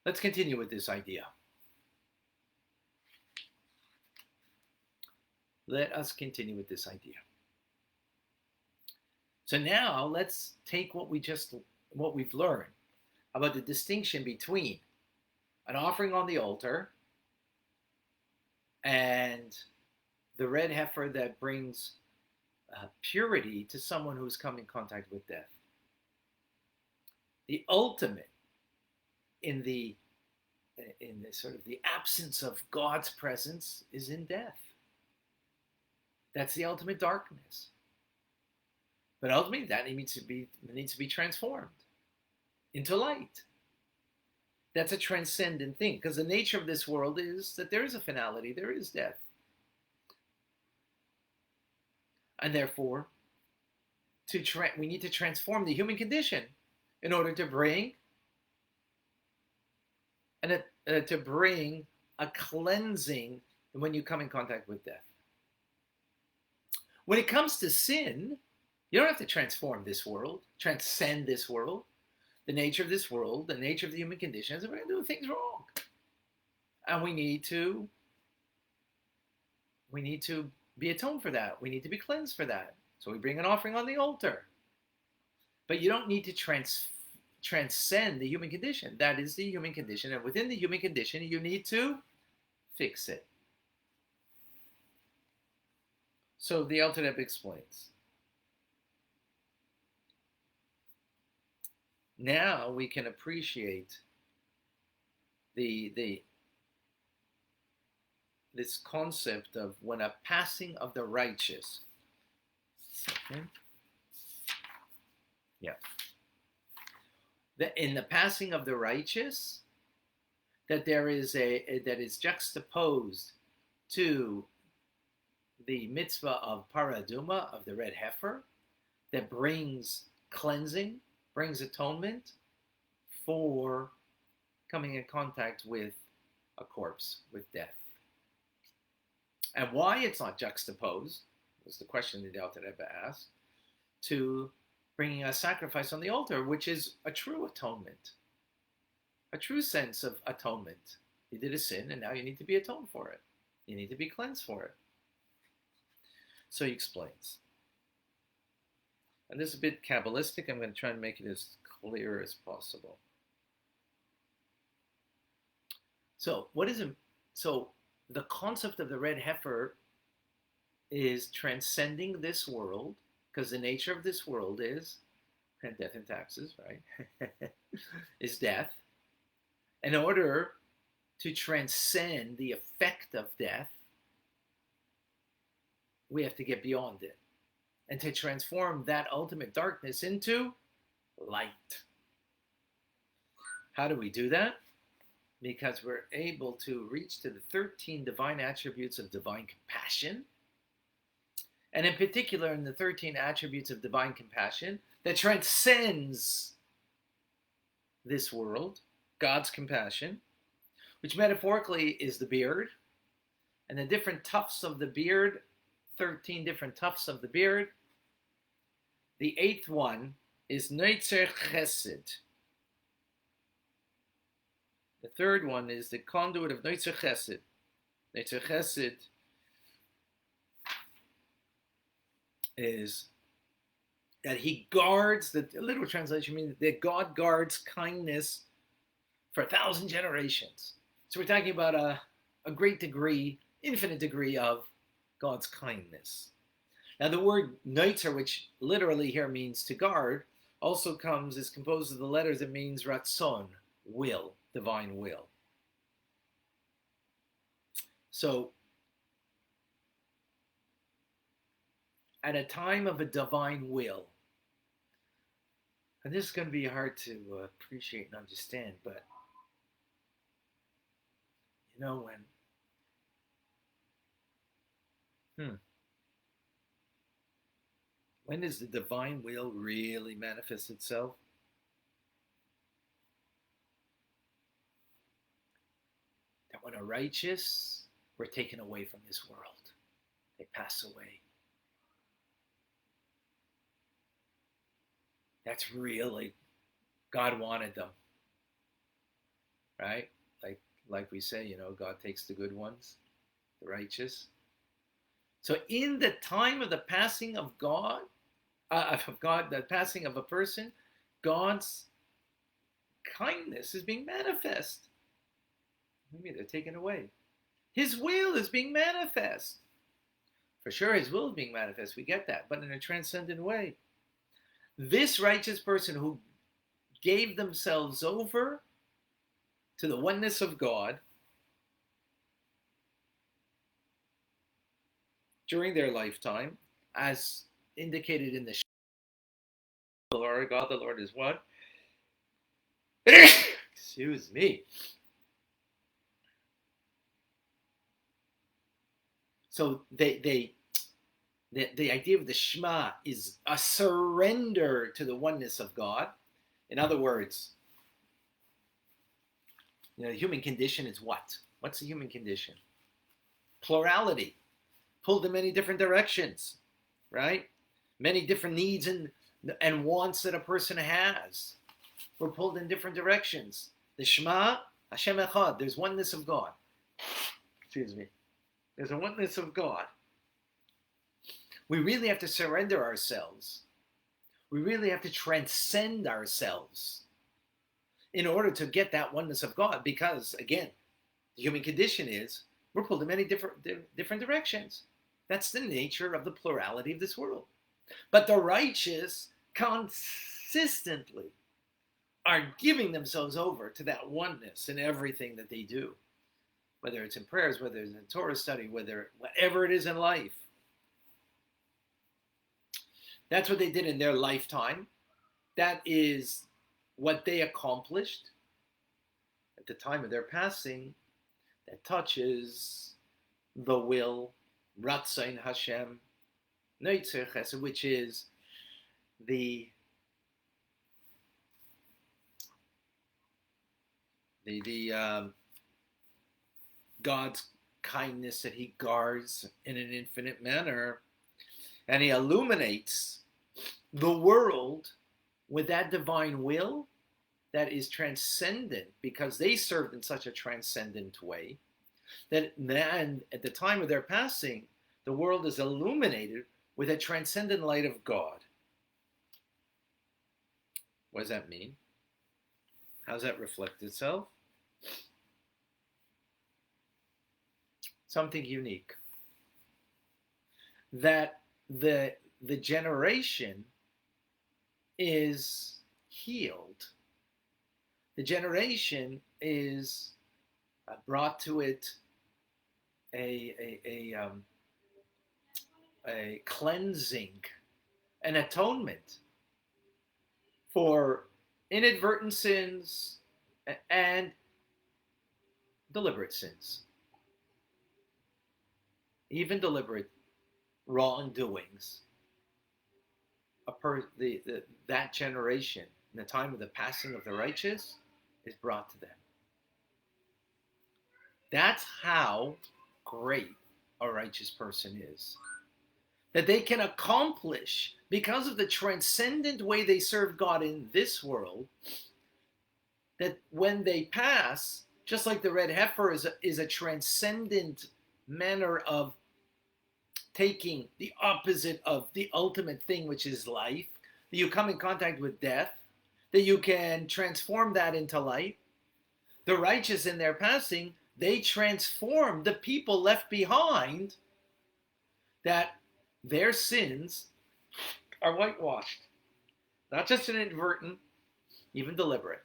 Let's continue with this idea. Let us continue with this idea. So now let's take what we've learned about the distinction between an offering on the altar and the red heifer that brings purity to someone who's come in contact with death. The ultimate in the sort of the absence of God's presence is in death. That's the ultimate darkness. But ultimately, that needs to be transformed into light. That's a transcendent thing, because the nature of this world is that there is a finality, there is death. And therefore, we need to transform the human condition in order to bring a cleansing when you come in contact with death. When it comes to sin, you don't have to transform this world, transcend this world. The nature of this world, the nature of the human condition is that we're going to do things wrong. And we need to be atoned for that. We need to be cleansed for that. So we bring an offering on the altar. But you don't need to transcend the human condition. That is the human condition. And within the human condition, you need to fix it. So the Alter Rebbe explains. Now we can appreciate this concept of when a passing of the righteous. Yeah. In the passing of the righteous, that there is that is juxtaposed to the mitzvah of paraduma, of the red heifer, that brings cleansing, brings atonement for coming in contact with a corpse, with death. And why it's not juxtaposed, was the question that the Alter Rebbe asked, to bringing a sacrifice on the altar, which is a true atonement, a true sense of atonement. You did a sin, and now you need to be atoned for it. You need to be cleansed for it. So he explains. And this is a bit Kabbalistic. I'm going to try and make it as clear as possible. So the concept of the red heifer is transcending this world, because the nature of this world is death and taxes, right? Is death. In order to transcend the effect of death, we have to get beyond it and to transform that ultimate darkness into light. How do we do that? Because we're able to reach to the 13 divine attributes of divine compassion, and in particular in the 13 attributes of divine compassion that transcends this world, God's compassion, which metaphorically is the beard, and the different tufts of the beard, 13 different tufts of the beard. The 8th one is Neitzer Chesed. The 3rd one is the conduit of Neitzer Chesed. Neitzer Chesed is that he guards, the literal translation means that God guards kindness for 1,000 generations. So we're talking about a great degree, infinite degree of God's kindness. Now the word Neitzer, which literally here means to guard, also is composed of the letters that means Ratzon, will, divine will. So at a time of a divine will, and this is going to be hard to appreciate and understand, but you know, when does the divine will really manifest itself? That when a righteous were taken away from this world, they pass away. That's really, God wanted them. right? Like we say, God takes the good ones, the righteous. So in the time of the passing of the passing of a person, God's kindness is being manifest. Maybe they're taken away. His will is being manifest. For sure, his will is being manifest. We get that, but in a transcendent way. This righteous person who gave themselves over to the oneness of God during their lifetime, as indicated in the Lord, God the Lord is one. Excuse me. So the idea of the Shema is a surrender to the oneness of God. In other words, the human condition is what? What's the human condition? Plurality, pulled in many different directions, right? Many different needs and wants that a person has. We're pulled in different directions. The Shema, Hashem Echad, there's oneness of God. Excuse me. There's a oneness of God. We really have to surrender ourselves. We really have to transcend ourselves in order to get that oneness of God, because, again, the human condition is we're pulled in many different directions. That's the nature of the plurality of this world. But the righteous consistently are giving themselves over to that oneness in everything that they do, whether it's in prayers, whether it's in Torah study, whatever it is in life. That's what they did in their lifetime. That is what they accomplished at the time of their passing. That touches the will, Ratzain Hashem, Neitzer Chesed, which is the God's kindness that he guards in an infinite manner, and he illuminates the world with that divine will that is transcendent, because they served in such a transcendent way that then at the time of their passing, the world is illuminated with a transcendent light of God. What does that mean? How does that reflect itself? Something unique. That the generation is healed. The generation is brought to it a cleansing, an atonement for inadvertent sins and deliberate sins, even deliberate wrongdoings. That generation, in the time of the passing of the righteous, is brought to them. That's how great a righteous person is. That they can accomplish, because of the transcendent way they serve God in this world, that when they pass, just like the red heifer is a transcendent manner of taking the opposite of the ultimate thing, which is life, that you come in contact with death, that you can transform that into light. The righteous in their passing, they transform the people left behind, that their sins are whitewashed. Not just an inadvertent, even deliberate.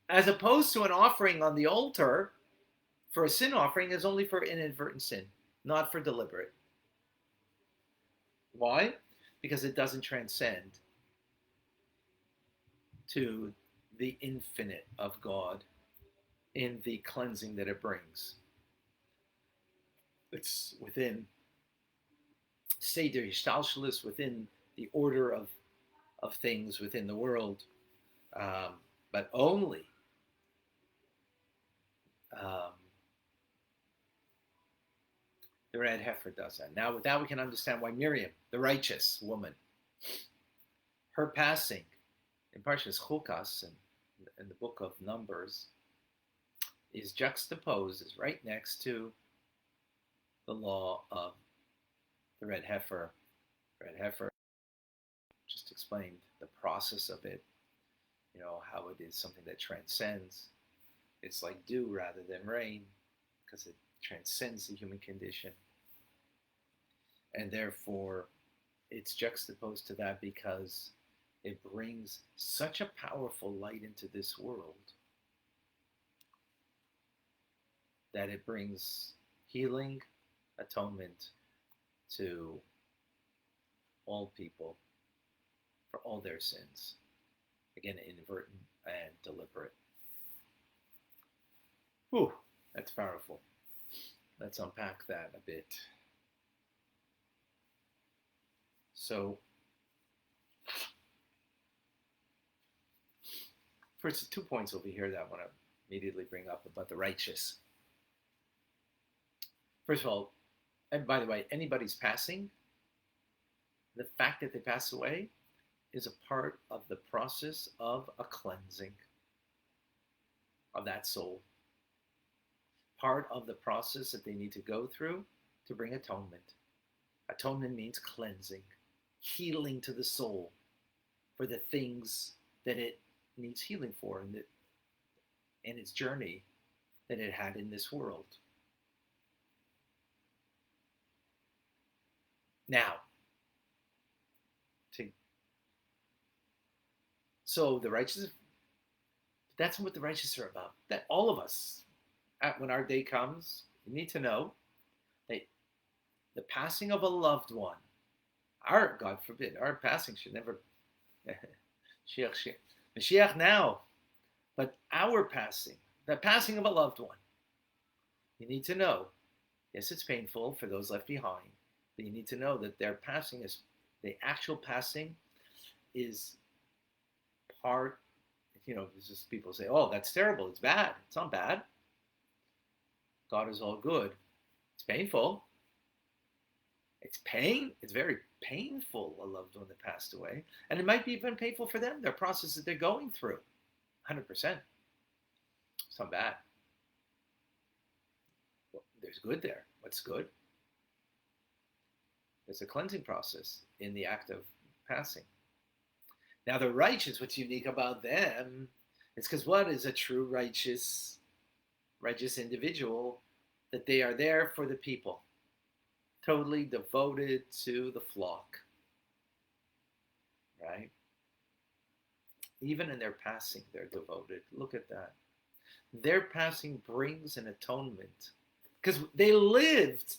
As opposed to an offering on the altar for a sin offering is only for inadvertent sin, not for deliberate. Why? Because it doesn't transcend to the infinite of God in the cleansing that it brings. It's within Seder Yishtalshalis, within the order of things within the world, but only the red heifer does that. Now, with that, we can understand why Miriam, the righteous woman, her passing in Parshas Chukas and in the book of Numbers, is juxtaposed, is right next to the law of the red heifer. Red heifer just explained the process of it, how it is something that transcends. It's like dew rather than rain because it transcends the human condition. And therefore, it's juxtaposed to that because it brings such a powerful light into this world that it brings healing, atonement to all people for all their sins. Again, inadvertent and deliberate. Whew, that's powerful. Let's unpack that a bit. So, first, 2 points over here that I want to immediately bring up about the righteous. First of all, and by the way, anybody's passing, the fact that they pass away is a part of the process of a cleansing of that soul. Part of the process that they need to go through to bring atonement. Atonement means cleansing, healing to the soul for the things that it needs healing for in its journey that it had in this world. Now, so the righteous, that's what the righteous are about. That all of us, when our day comes, you need to know that the passing of a loved one, God forbid, our passing should never, Mashiach now, but our passing, the passing of a loved one, you need to know, yes, it's painful for those left behind, but you need to know that their passing is, the actual passing is part, it's just people say, oh, that's terrible, it's bad. It's not bad. God is all good. It's painful. It's very painful, a loved one that passed away. And it might be even painful for them, their process that they're going through. 100%. It's not bad. Well, there's good there. What's good? There's a cleansing process in the act of passing. Now the righteous, what's unique about them is because what is a true righteous individual? That they are there for the people. Totally devoted to the flock. Right? Even in their passing, they're devoted. Look at that. Their passing brings an atonement. Because they lived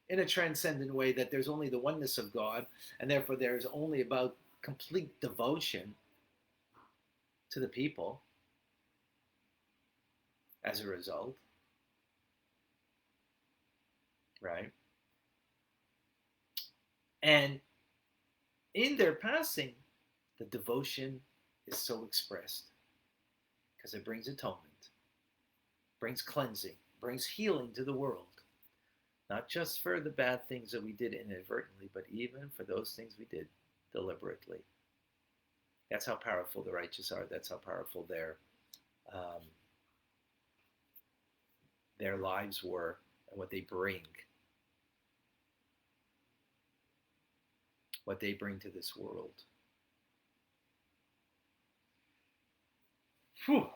in a transcendent way that there's only the oneness of God, and therefore there's only about complete devotion to the people as a result. Right? And in their passing, the devotion is so expressed because it brings atonement, brings cleansing, brings healing to the world. Not just for the bad things that we did inadvertently, but even for those things we did deliberately. That's how powerful the righteous are. That's how powerful their lives were and what they bring. What they bring to this world. Whew.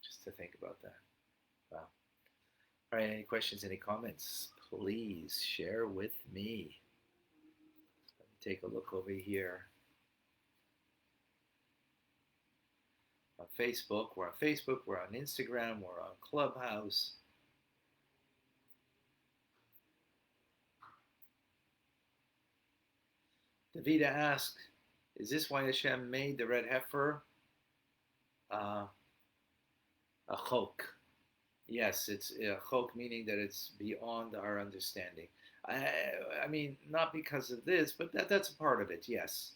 Just to think about that. Wow. All right, any questions, any comments? Please share with me. Let me take a look over here. On Facebook, we're on Instagram, we're on Clubhouse. Davida asked, is this why Hashem made the red heifer a chok? Yes, it's a chok, meaning that it's beyond our understanding. I mean, not because of this, but that's a part of it, yes.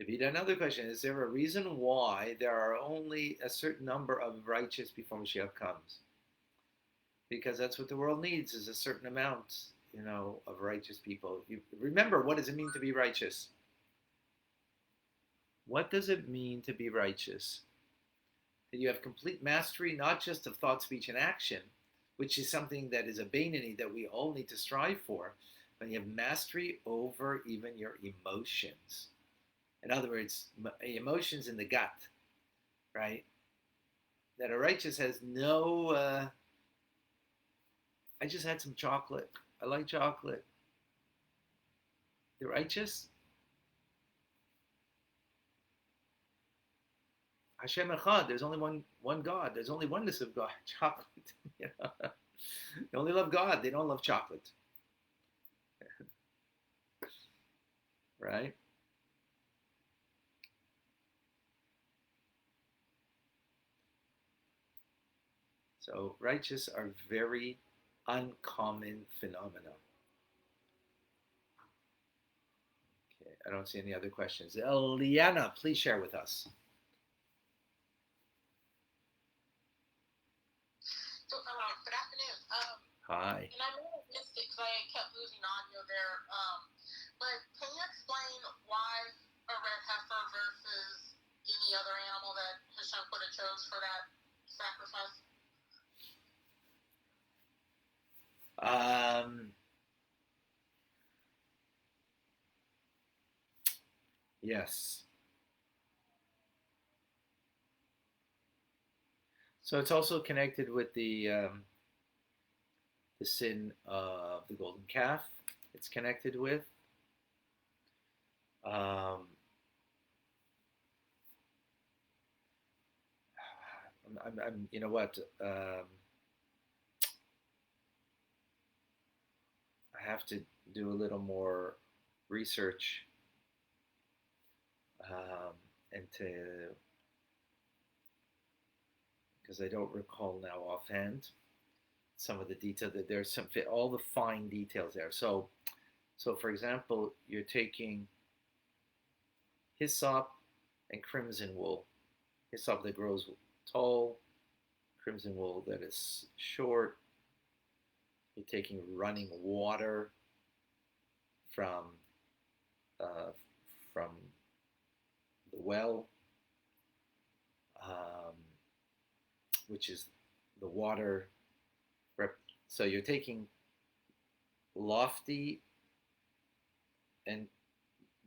Davida, another question, is there a reason why there are only a certain number of righteous before Mashiach comes? Because that's what the world needs, is a certain amount, of righteous people. Remember, what does it mean to be righteous? What does it mean to be righteous? that you have complete mastery, not just of thought, speech, and action, which is something that is a Beinoni that we all need to strive for, but you have mastery over even your emotions. In other words, emotions in the gut, right? That a righteous has no, I just had some chocolate. I like chocolate. The righteous, Hashem Echad, there's only one God. There's only oneness of God. Chocolate. They only love God. They don't love chocolate. Right? So righteous are very uncommon phenomena. Okay, I don't see any other questions. Eliana, please share with us. So, good afternoon. Hi. And I may have missed it because I kept losing audio there. But can you explain why a red heifer versus any other animal that Hashem could have chose for that sacrifice? Yes. So it's also connected with the sin of the golden calf. It's connected with. You know what? I have to do a little more research into, because I don't recall now offhand some of the detail. That there's some all the fine details there. So for example, you're taking hyssop and crimson wool. Hyssop that grows tall, crimson wool that is short. You're taking running water from the well, which is the water. So you're taking lofty and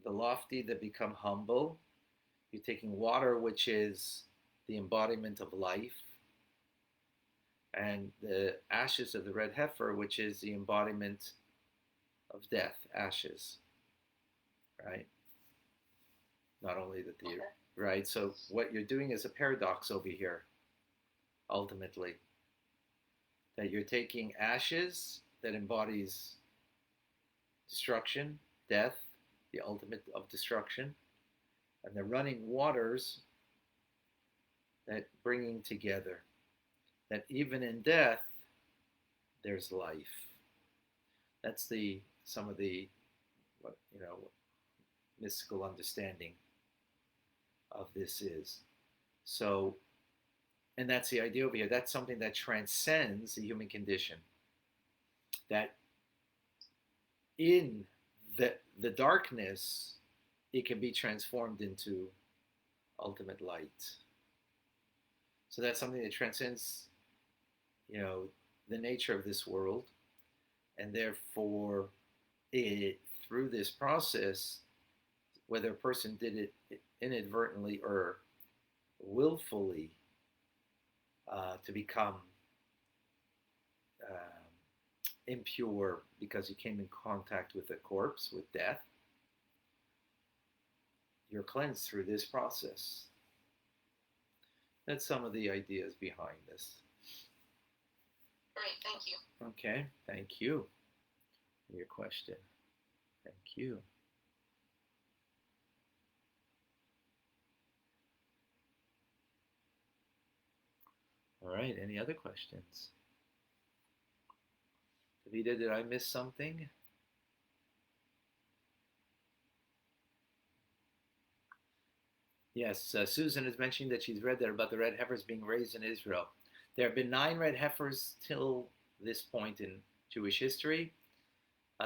the lofty that become humble. You're taking water, which is the embodiment of life, and the ashes of the red heifer, which is the embodiment of death, ashes, right? Not only that the, right? So what you're doing is a paradox over here, ultimately. That you're taking ashes that embodies destruction, death, the ultimate of destruction, and the running waters that bringing together. That even in death, there's life. That's some of the mystical understanding of this is. So, and that's the idea over here. That's something that transcends the human condition. That in the darkness, it can be transformed into ultimate light. So that's something that transcends, the nature of this world, and therefore, through this process, whether a person did it inadvertently or willfully, to become impure because you came in contact with a corpse, with death, you're cleansed through this process. That's some of the ideas behind this. Great, thank you. Okay, thank you for your question. Thank you. All right, any other questions? Davida, did I miss something? Yes, Susan is mentioning that she's read that about the red heifers being raised in Israel. There have been 9 red heifers till this point in Jewish history.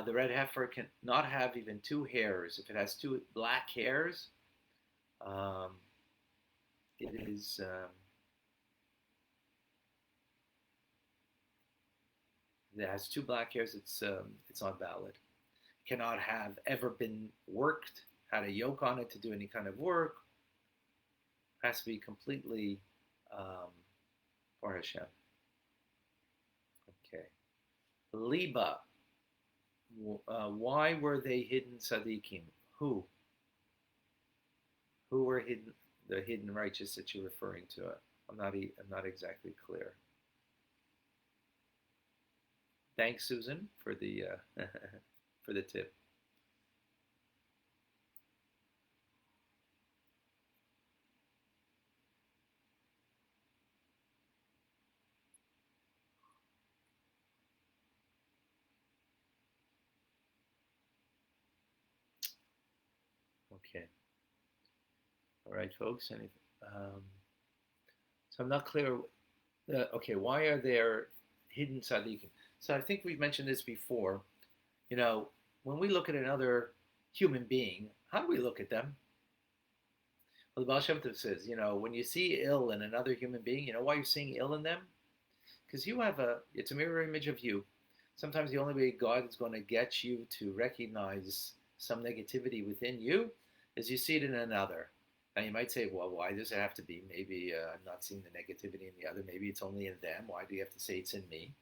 The red heifer can not have even 2 hairs. If it has 2 black hairs, it is that has 2 black hairs, it's not valid. Cannot have ever been worked, had a yoke on it to do any kind of work. Has to be completely for Hashem. Okay. Liba. Why were they hidden tzaddikim? Who? Who were hidden? The hidden righteous that you're referring to? I'm not exactly clear. Thanks, Susan, for the for the tip. Okay. All right, folks. So I'm not clear. Okay, why are there hidden tzaddikim? So I think we've mentioned this before. You know, when we look at another human being, how do we look at them? Well, the Baal Shem Tov says, when you see ill in another human being, you know why you're seeing ill in them? Because it's a mirror image of you. Sometimes the only way God is going to get you to recognize some negativity within you is you see it in another. Now you might say, well, why does it have to be? Maybe I'm not seeing the negativity in the other. Maybe it's only in them. Why do you have to say it's in me?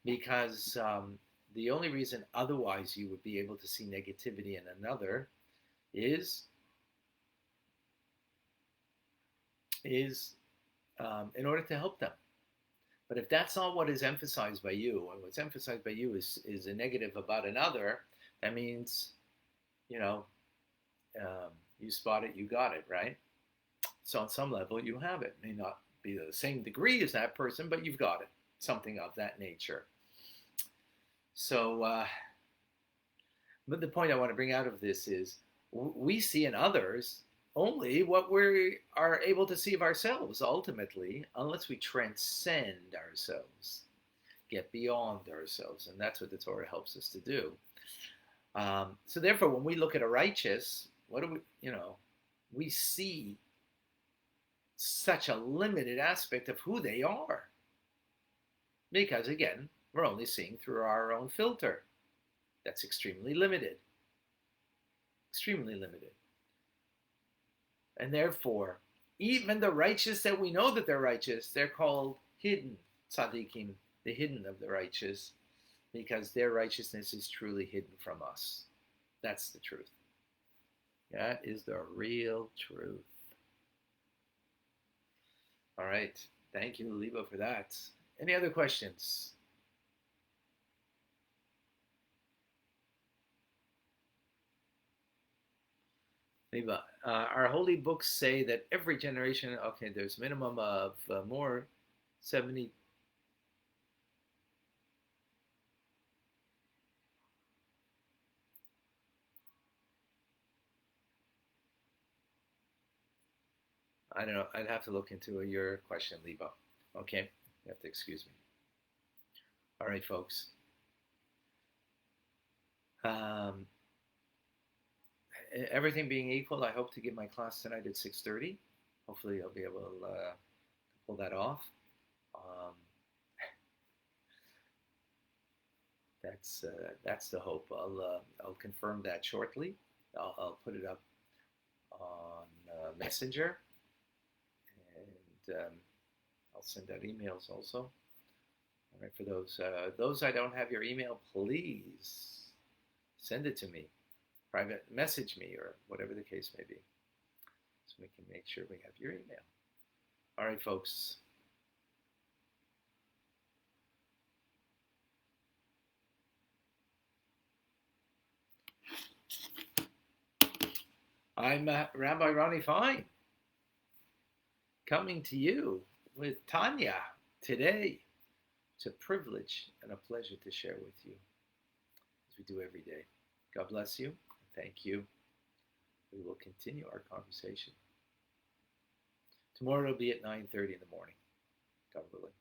Because the only reason otherwise you would be able to see negativity in another is in order to help them. But if that's not what is emphasized by you, and what's emphasized by you is a negative about another, that means, you spot it, you got it, right? So on some level, you have it. It may not be the same degree as that person, but you've got it. Something of that nature. So, but the point I want to bring out of this is we see in others only what we are able to see of ourselves, ultimately, unless we transcend ourselves, get beyond ourselves. And that's what the Torah helps us to do. So therefore, when we look at a righteous, what do we see such a limited aspect of who they are. Because again, we're only seeing through our own filter. That's extremely limited. Extremely limited. And therefore, even the righteous that we know that they're righteous, they're called hidden tzaddikim, the hidden of the righteous, because their righteousness is truly hidden from us. That's the truth. That is the real truth. All right. Thank you, Liba, for that. Any other questions? Liba, our holy books say that every generation, there's a minimum of more 70. I don't know. I'd have to look into your question, Liba. Okay? You have to excuse me. All right, folks. Everything being equal, I hope to give my class tonight at 6:30. Hopefully I'll be able to pull that off. That's the hope. I'll confirm that shortly. I'll put it up on Messenger. And I'll send out emails also. All right, for those I don't have your email, please send it to me, private message me, or whatever the case may be, so we can make sure we have your email. All right, folks. I'm Rabbi Ronnie Fine, coming to you with Tanya today. It's a privilege and a pleasure to share with you, as we do every day. God bless you, and thank you. We will continue our conversation. Tomorrow it'll be at 9:30 in the morning, God willing.